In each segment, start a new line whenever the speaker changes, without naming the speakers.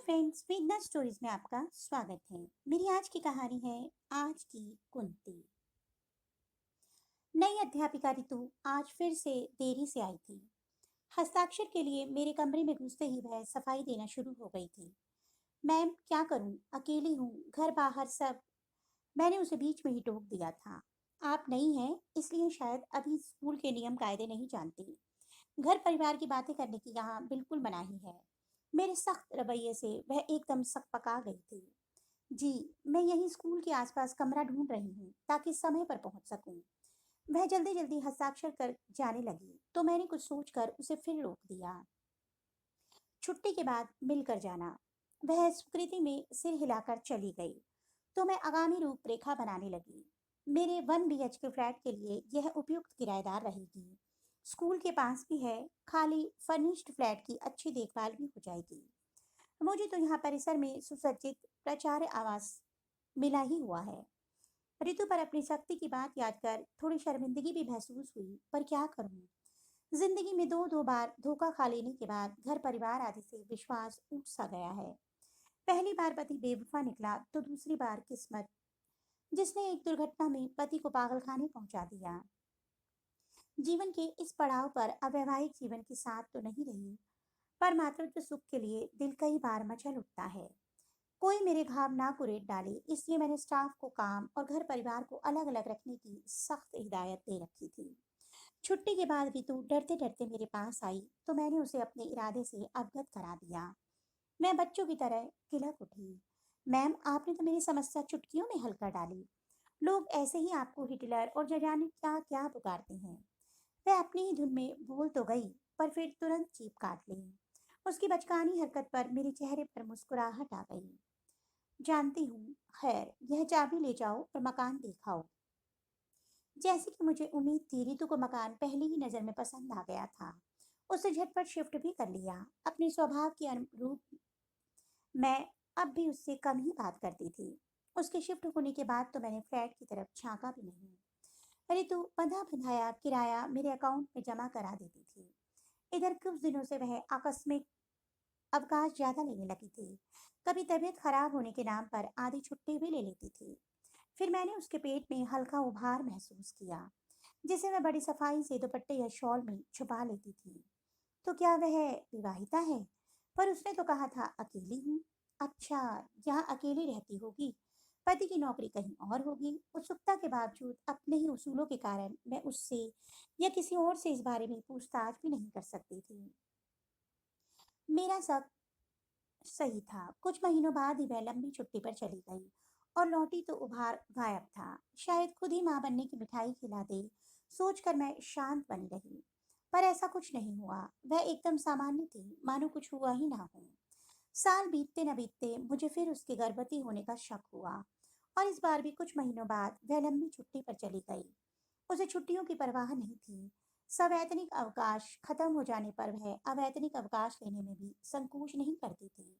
Friends, वेदना stories में आपका स्वागत है। मेरी आज की कहानी है आज की कुंती। नई अध्यापिका ऋतु आज फिर से देरी से आई थी। हस्ताक्षर के लिए मेरे कमरे में घुसते ही वह सफाई देना शुरू हो गई थी। मैम, क्या करूं, अकेली हूं, घर बाहर सब। मैंने उसे बीच में ही टोक दिया था। आप नई हैं, इसलिए शायद अभी स्कूल के नियम कायदे नहीं जानती। घर परिवार की बातें करने की यहाँ बिल्कुल मनाही है। मेरे सख्त रवैये से वह एकदम सकपका गई थी। जी, मैं यहीं स्कूल के आसपास कमरा ढूंढ रही हूँ ताकि समय पर पहुंच सकूं। वह जल्दी जल्दी हस्ताक्षर कर जाने लगी तो मैंने कुछ सोचकर उसे फिर रोक दिया। छुट्टी के बाद मिलकर जाना। वह स्वीकृति में सिर हिलाकर चली गई तो मैं आगामी रूपरेखा बनाने लगी। मेरे 1 BH के फ्लैट के लिए यह उपयुक्त किराएदार रहेगी। स्कूल के पास भी है, खाली फर्निश्ड फ्लैट की अच्छी देखभाल भी हो जाएगी। मुझे तो यहाँ परिसर में सुसज्जित प्राचार्य आवास मिला ही हुआ है। ऋतु पर अपनी सख्ती की बात याद कर थोड़ी शर्मिंदगी भी महसूस हुई, पर क्या करूं। जिंदगी में दो दो बार धोखा खा लेने के बाद घर परिवार आदि से विश्वास उठ सा गया है। पहली बार पति बेवफा निकला तो दूसरी बार किस्मत, जिसने एक दुर्घटना में पति को पागलखाने पहुंचा दिया। जीवन के इस पड़ाव पर अवैवाहिक जीवन की साथ तो नहीं रही, पर मातृत्व सुख के लिए दिल कई बार मचल उठता है। कोई मेरे घाव ना कुरेद डाले, इसलिए मैंने स्टाफ को काम और घर परिवार को अलग अलग रखने की सख्त हिदायत दे रखी थी। छुट्टी के बाद ऋतु डरते डरते मेरे पास आई तो मैंने उसे अपने इरादे से अवगत करा दिया। मैं बच्चों की तरह किलक उठी। मैम, आपने तो मेरी समस्या चुटकियों में हल कर डाली। लोग ऐसे ही आपको हिटलर और न जाने क्या क्या पुकारते हैं। वह अपनी ही धुन में बोल तो गई, पर फिर तुरंत चीप काट ली। उसकी बचकानी हरकत पर मेरे चेहरे पर मुस्कुराहट आ गई। जानती हूँ, खैर, यह चाबी ले जाओ और मकान दिखाओ। जैसे कि मुझे उम्मीद थी, रितु को मकान पहली ही नजर में पसंद आ गया था। उसे झटपट शिफ्ट भी कर लिया। अपने स्वभाव के अनुरूप मैं अब भी उससे कम ही बात करती थी। उसके शिफ्ट होने के बाद तो मैंने फ्लैट की तरफ झांका भी नहीं। रितु बंधा बंधाया किराया मेरे अकाउंट में जमा करा देती थी। इधर कुछ दिनों से वह आकस्मिक अवकाश ज्यादा लेने लगी थी। कभी तबीयत खराब होने के नाम पर आधी छुट्टी भी ले लेती थी। फिर मैंने उसके पेट में हल्का उभार महसूस किया, जिसे वह बड़ी सफाई से दुपट्टे या शॉल में छुपा लेती थी। तो क्या वह विवाहिता है? पर उसने तो कहा था अकेली हूँ। अच्छा, यहाँ अकेली रहती होगी। पति की नौकरी कहीं और होगी। उत्सुकता के बावजूद अपने ही उसूलों के कारण मैं उससे या किसी और से इस बारे में पूछताछ भी नहीं कर सकती थी। मेरा सब सही था। कुछ महीनों बाद ही वह लंबी छुट्टी पर चली गई और लौटी तो उभार गायब था। शायद खुद ही माँ बनने की मिठाई खिला दे, सोचकर मैं शांत बनी रही। पर ऐसा कुछ नहीं हुआ। वह एकदम सामान्य थी, मानो कुछ हुआ ही ना हो। साल बीतते न बीतते मुझे फिर उसके गर्भवती होने का शक हुआ, और इस बार भी कुछ महीनों बाद वह लंबी छुट्टी पर चली गई। उसे छुट्टियों की परवाह नहीं थी। सवैतनिक अवकाश खत्म हो जाने पर वह अवैतनिक अवकाश लेने में भी संकोच नहीं करती थी।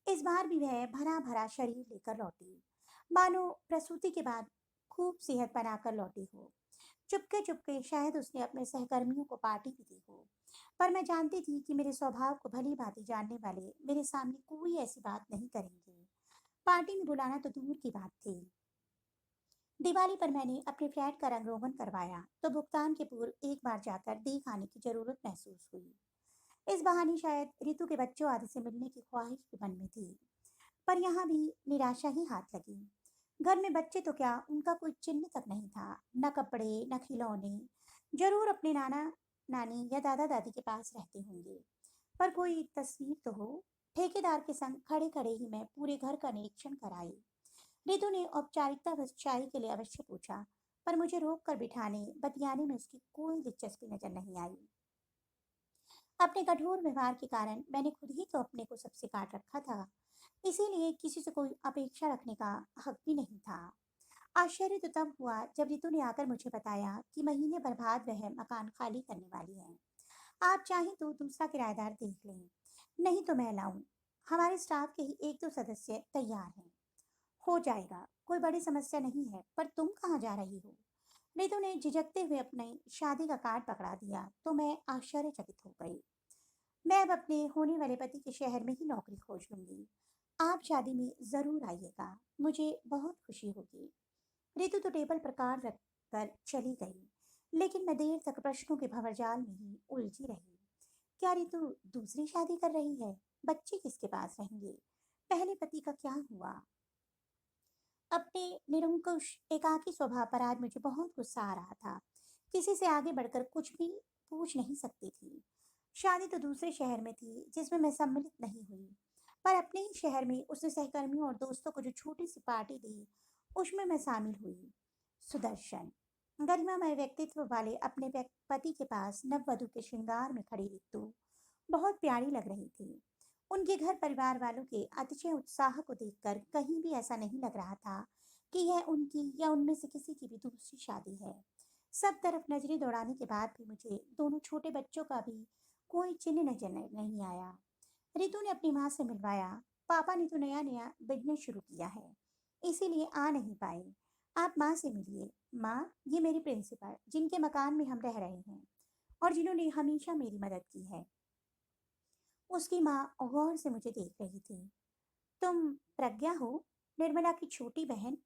इस बार भी वह भरा भरा शरीर लेकर लौटी, मानो प्रसूति के बाद खूब सेहत बनाकर लौटी हो। चुपके चुपके शायद उसने अपने सहकर्मियों को पार्टी भी दी हो, पर मैं जानती थी कि मेरे स्वभाव को भली भांति जानने वाले मेरे सामने कोई ऐसी बात नहीं करेंगे। पार्टी में बुलाना तो दूर की बात थी। दिवाली पर मैंने अपने फ्लैट का रंग रोगन करवाया तो भुगतान के पूर्व एक बार जाकर देख आने की जरूरत महसूस हुई। इस बहाने शायद ऋतु के बच्चों आदि से मिलने की ख्वाहिश भी मन में थी, पर यहाँ भी निराशा ही हाथ लगी। घर में बच्चे तो क्या, उनका कोई चिन्ह तक नहीं था। न कपड़े, न खिलौने। जरूर अपने नाना नानी या दादा दादी के पास रहते होंगे, पर कोई तस्वीर तो हो। ठेकेदार के संग खड़े खड़े ही मैं पूरे घर का निरीक्षण कराई। रितु ने औपचारिकता बस चाय के लिए अवश्य पूछा, पर मुझे रोक कर बिठाने बतियाने में उसकी कोई दिलचस्पी नजर नहीं आई। अपने कठोर व्यवहार के कारण मैंने खुद ही तो अपने को सबसे काट रखा था, इसीलिए किसी से कोई अपेक्षा रखने का हक भी नहीं था। आश्चर्य तो तब हुआ जब रितु ने आकर मुझे बताया कि महीने भर बाद वह मकान खाली करने वाली है। आप चाहें तो दूसरा किराएदार देख लें, नहीं तो मैं लाऊं। हमारे स्टाफ के ही एक दो सदस्य तैयार हैं। हो जाएगा, कोई बड़ी समस्या नहीं है। पर तुम कहाँ जा रही हो? रितु ने झिझकते हुए अपनी शादी का कार्ड पकड़ा दिया तो मैं आश्चर्यचकित हो गई। मैं अब अपने होने वाले पति के शहर में ही नौकरी खोज लूंगी। आप शादी में जरूर आइएगा, मुझे बहुत खुशी होगी। रितु तो टेबल पर कार्ड रख कर चली गई, लेकिन मैं देर तक प्रश्नों के भंवरजाल में ही उलझी रही। क्या रितु दूसरी शादी कर रही है? बच्चे किसके पास रहेंगे? पहले पति का क्या हुआ? अपने निरंकुश एकाकी स्वभाव पर आज मुझे बहुत गुस्सा आ रहा था। किसी से आगे बढ़कर कुछ भी पूछ नहीं सकती थी। शादी तो दूसरे शहर में थी जिसमें मैं सम्मिलित नहीं हुई, पर अपने ही शहर में उसने सहकर्मियों और दोस्तों को जो छोटी सी पार्टी दी, उसमें मैं शामिल हुई। सुदर्शन, गरिमामय व्यक्तित्व वाले अपने पति के पास नववधु के श्रृंगार में खड़ी रितु बहुत प्यारी लग रही थी। उनके घर परिवार वालों के अतिशय उत्साह को देखकर कहीं भी ऐसा नहीं लग रहा था कि यह उनकी या उनमें से किसी की भी दूसरी शादी है। सब तरफ नजरें दौड़ाने के बाद भी मुझे दोनों छोटे बच्चों का भी कोई चिन्ह नजर नहीं आया। रितु ने अपनी माँ से मिलवाया। पापा ने तो नया नया बिजनेस शुरू किया है, इसीलिए आ नहीं पाए। आप माँ से मिलिए। माँ, ये मेरी प्रिंसिपल, जिनके मकान में हम रह रहे हैं और जिन्होंने हमेशा मेरी मदद की है। उसकी माँ गौर से मुझे देख रही थी। तुम प्रज्ञा हो, निर्मला की छोटी बहन?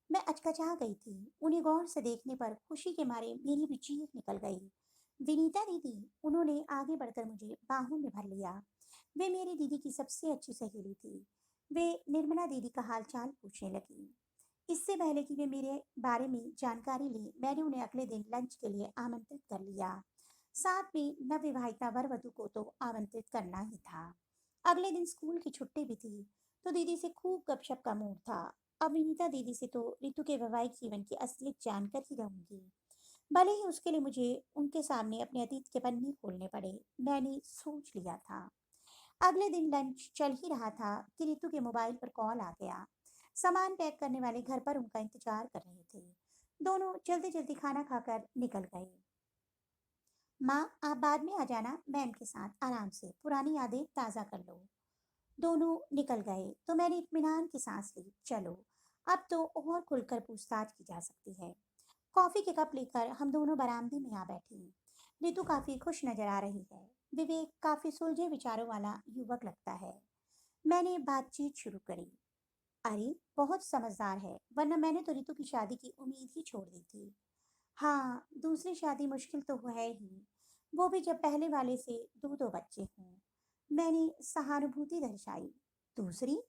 मैं अचकचा गई थी। उन्हें गौर से देखने पर खुशी के मारे मेरी भी चीख निकल गई। विनीता दीदी, उन्होंने आगे बढ़कर मुझे बाहों में भर लिया। वे मेरी दीदी की सबसे अच्छी सहेली थी। वे निर्मला दीदी का हालचाल पूछने लगी। इससे पहले कि वे मेरे बारे में जानकारी लें, मैंने उन्हें अगले दिन लंच के लिए आमंत्रित कर लिया। साथ में नवविवाहिता वर वधु को तो आमंत्रित करना ही था। अगले दिन स्कूल की छुट्टी भी थी, तो दीदी से खूब गपशप का मूड था। अब विनीता दीदी से तो ऋतु के वैवाहिक जीवन की असलियत जानकर ही रहूंगी, भले ही उसके लिए मुझे उनके सामने अपने अतीत के पन्ने खोलने पड़े। मैंने सोच लिया था। अगले दिन लंच चल ही रहा था कि रितु के मोबाइल पर कॉल आ गया। सामान पैक करने वाले घर पर उनका इंतजार कर रहे थे। दोनों जल्दी जल्दी खाना खाकर निकल गए। माँ, आप बाद में आ जाना, मैम के साथ आराम से पुरानी यादें ताज़ा कर लो। दोनों निकल गए तो मैंने इत्मीनान की सांस ली। चलो, अब तो और खुलकर पूछताछ की जा सकती है। कॉफी के कप लेकर हम दोनों बरामदे में आ बैठी। रितु काफी खुश नजर आ रही है। विवेक काफी सुलझे विचारों वाला युवक लगता है। मैंने बातचीत शुरू करी। अरे, बहुत समझदार है, वरना मैंने तो रितु की शादी की उम्मीद ही छोड़ दी थी। हाँ, दूसरी शादी मुश्किल तो है ही, वो भी जब पहले वाले से दो दो बच्चे हों। मैंने सहानुभूति दर्शाई। दूसरी?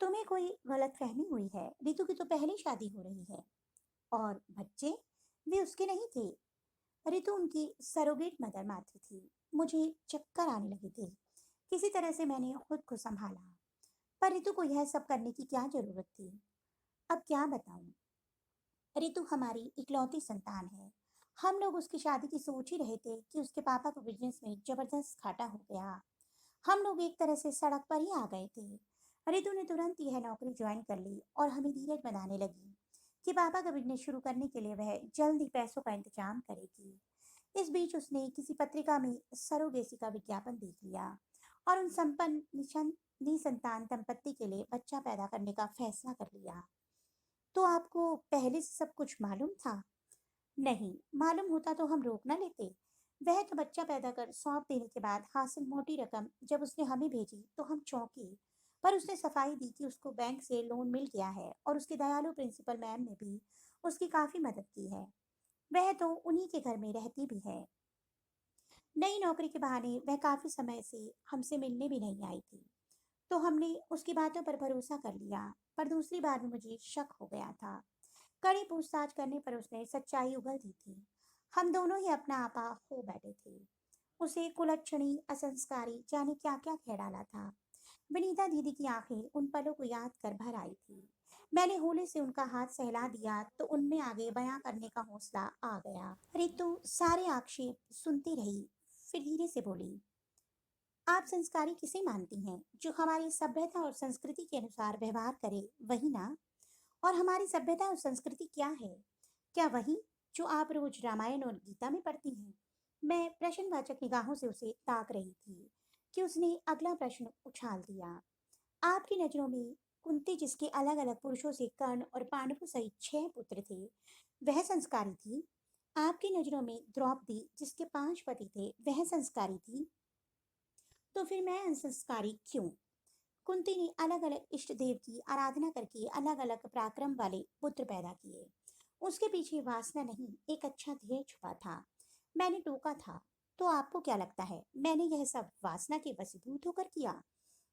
तुम्हें कोई गलतफहमी हुई है, रितु की तो पहली शादी हो रही है। और बच्चे? वे उसके नहीं थे। रितु उनकी सरोगेट मदर मात्र थी। मुझे चक्कर आने लगे थे। किसी तरह से मैंने खुद को संभाला। पर रितु को यह सब करने की क्या जरूरत थी? अब क्या बताऊं? रितु हमारी इकलौती संतान है। हम लोग उसकी शादी की सोच ही रहे थे कि उसके पापा को बिजनेस में जबरदस्त घाटा हो गया। हम लोग एक तरह से सड़क पर ही आ गए थे। रितु ने तुरंत यह नौकरी ज्वाइन कर ली और हमें धीरज बनाने लगी कि पापा का बिजनेस शुरू करने के लिए वह जल्द ही पैसों का इंतजाम करेगी। इस बीच उसने किसी पत्रिका में सरोगेसी का विज्ञापन देख लिया और उन संपन्न निसंतान दंपत्ति के लिए बच्चा पैदा करने का फैसला कर लिया। तो आपको पहले से सब कुछ मालूम था? नहीं, मालूम होता तो हम रोक ना लेते। वह तो बच्चा पैदा कर सौंप देने के बाद हासिल मोटी रकम जब उसने हमें भेजी तो हम चौंके। पर उसने सफाई दी कि उसको बैंक से लोन मिल गया है और उसकी दयालु प्रिंसिपल मैम ने भी उसकी काफी मदद की है। वह तो उन्हीं के घर में रहती भी है। नई नौकरी के बहाने वह काफी समय से हमसे मिलने भी नहीं आई थी, तो हमने उसकी बातों पर भरोसा कर लिया। पर दूसरी बार भी मुझे शक हो गया था। कड़ी पूछताछ करने पर उसने सच्चाई उगल दी थी। हम दोनों ही अपना आपा हो बैठे थे। उसे कुलक्षणी, असंस्कारी, जाने क्या क्या कह डाला था। विनीता दीदी की आंखें उन पलों को याद कर भर आई थी। मैंने होले से उनका हाथ सहला दिया तो उनमें आगे बयां करने का हौसला आ गया। रितु सारे आक्षेप सुनती रही, फिर धीरे से बोली। आप संस्कारी किसे मानती हैं? जो हमारी सभ्यता और संस्कृति के अनुसार व्यवहार करे, वही ना? और हमारी सभ्यता और संस्कृति क्या है? क्या वही जो आप रोज रामायण और गीता में पढ़ती हैं? मैं प्रश्नवाचक निगाहों से उसे ताक रही थी कि उसने अगला प्रश्न उछाल दिया। आपकी नजरों में कुंती, जिसके अलग अलग पुरुषों से कर्ण और पांडवों सहित 6 पुत्र थे, वह संस्कारी थी? आपकी नजरों में द्रौपदी, जिसके 5 पति थे, वह संस्कारी थी? तो फिर मैं असंस्कारी क्यों? कुंती ने अलग अलग इष्ट देव की आराधना करके अलग अलग पराक्रम वाले पुत्र पैदा किए। उसके पीछे वासना नहीं, एक अच्छा ध्येय छुपा था। मैंने टोका था, तो आपको क्या लगता है मैंने यह सब वासना के वशीभूत होकर किया?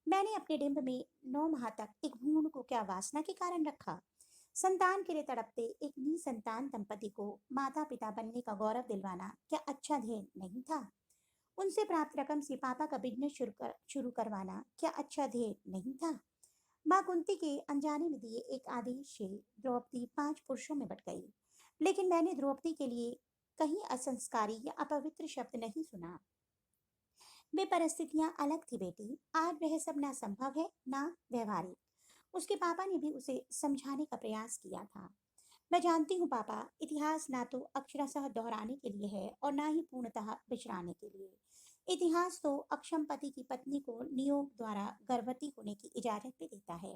मैंने अपने डिंब में 9 माह तक एक भ्रूण को क्या वासना के कारण रखा? संतान के लिए तड़पते एक निसंतान दंपति को माता पिता बनने का गौरव दिलवाना क्या अच्छा ध्येय नहीं था? उनसे प्राप्त रकम से पापा का बिजनेस शुरू करवाना क्या अच्छा ध्येय नहीं था? माँ कुंती के अनजाने में दिए एक आदेश से द्रौपदी 5 पुरुषों में बट गई। लेकिन मैंने द्रौपदी के लिए कहीं असंस्कारी या अपवित्र शब्द नहीं सुना। वे परिस्थितियां अलग थी बेटी। आज वह सब ना संभव है ना व्यवहारिक। उसके पापा ने भी उसे समझाने का प्रयास किया था। मैं जानती हूँ पापा, इतिहास ना तो अक्षरशः दोहराने के लिए है और ना ही पूर्णतः विचराने के लिए। इतिहास तो अक्षम पति की पत्नी को नियोग द्वारा गर्भवती होने की इजाजत भी देता है।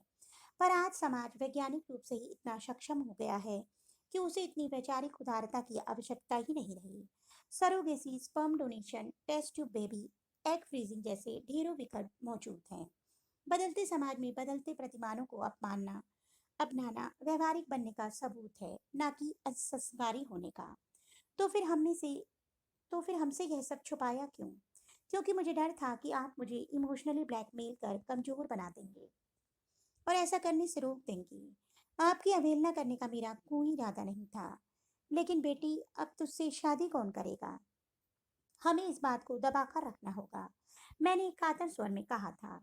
पर आज समाज वैज्ञानिक रूप से ही इतना सक्षम हो गया है कि उसे इतनी वैचारिक उदारता की आवश्यकता ही नहीं रही। Surrogacy, sperm donation, test tube baby, egg freezing जैसे ढेरों विकल्प मौजूद हैं। बदलते समाज में बदलते प्रतिमानों को अपनाना व्यवहारिक बनने का सबूत है, ना कि असंस्कारी होने का। तो फिर हमने से तो फिर हमसे यह सब छुपाया क्यों? क्योंकि मुझे डर था कि आप मुझे इमोशनली ब्लैकमेल कर कमजोर बना देंगे और ऐसा करने से रोक देंगी। आपकी अवहेलना करने का मेरा कोई इरादा नहीं था। लेकिन बेटी, अब तुझसे शादी कौन करेगा? हमें इस बात को दबाकर रखना होगा। मैंने एक कातर स्वर में कहा था।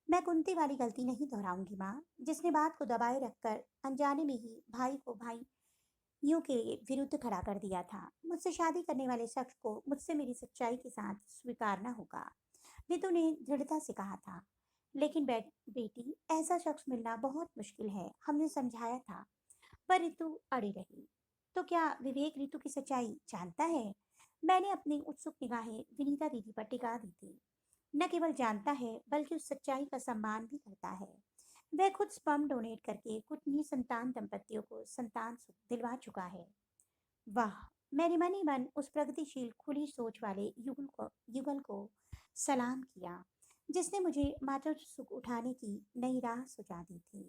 मैं कुंती वाली गलती नहीं दोहराऊंगी माँ, जिसने बात को दबाए रखकर अनजाने में ही भाई को भाइयों के विरुद्ध खड़ा कर दिया था। मुझसे शादी करने वाले शख्स को मुझसे मेरी सच्चाई के साथ स्वीकारना होगा। रितु ने दृढ़ता से कहा था। लेकिन बेटी, ऐसा शख्स मिलना बहुत मुश्किल है, हमने समझाया था। पर रितु अड़ी रही। तो क्या विवेक रितु की सच्चाई जानता है? मैंने अपनी उत्सुक निगाहें विनीता दीदी पर टिका दी थी। न केवल जानता है बल्कि उस सच्चाई का सम्मान भी करता है। वह खुद स्पर्म डोनेट करके कुछ निसंतान दंपतियों को संतान सुख दिलवा चुका है। वाह! मैंने मन ही मन उस प्रगतिशील खुली सोच वाले युगल को सलाम किया, जिसने मुझे मातृत्व सुख उठाने की नई राह सुझा दी थी।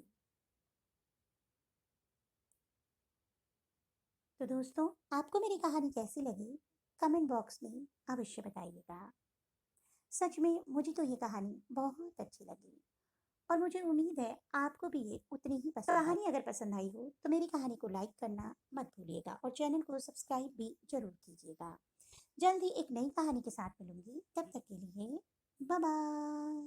तो दोस्तों, आपको मेरी कहानी कैसी लगी? कमेंट बॉक्स में अवश्य बताइएगा। सच में मुझे तो ये कहानी बहुत अच्छी लगी और मुझे उम्मीद है आपको भी ये उतनी ही पसंद आई। कहानी अगर पसंद आई हो तो मेरी कहानी को लाइक करना मत भूलिएगा और चैनल को सब्सक्राइब भी जरूर कीजिएगा। जल्द ही एक नई कहानी के साथ मिलूंगी, तब तक के लिए बाय बाय।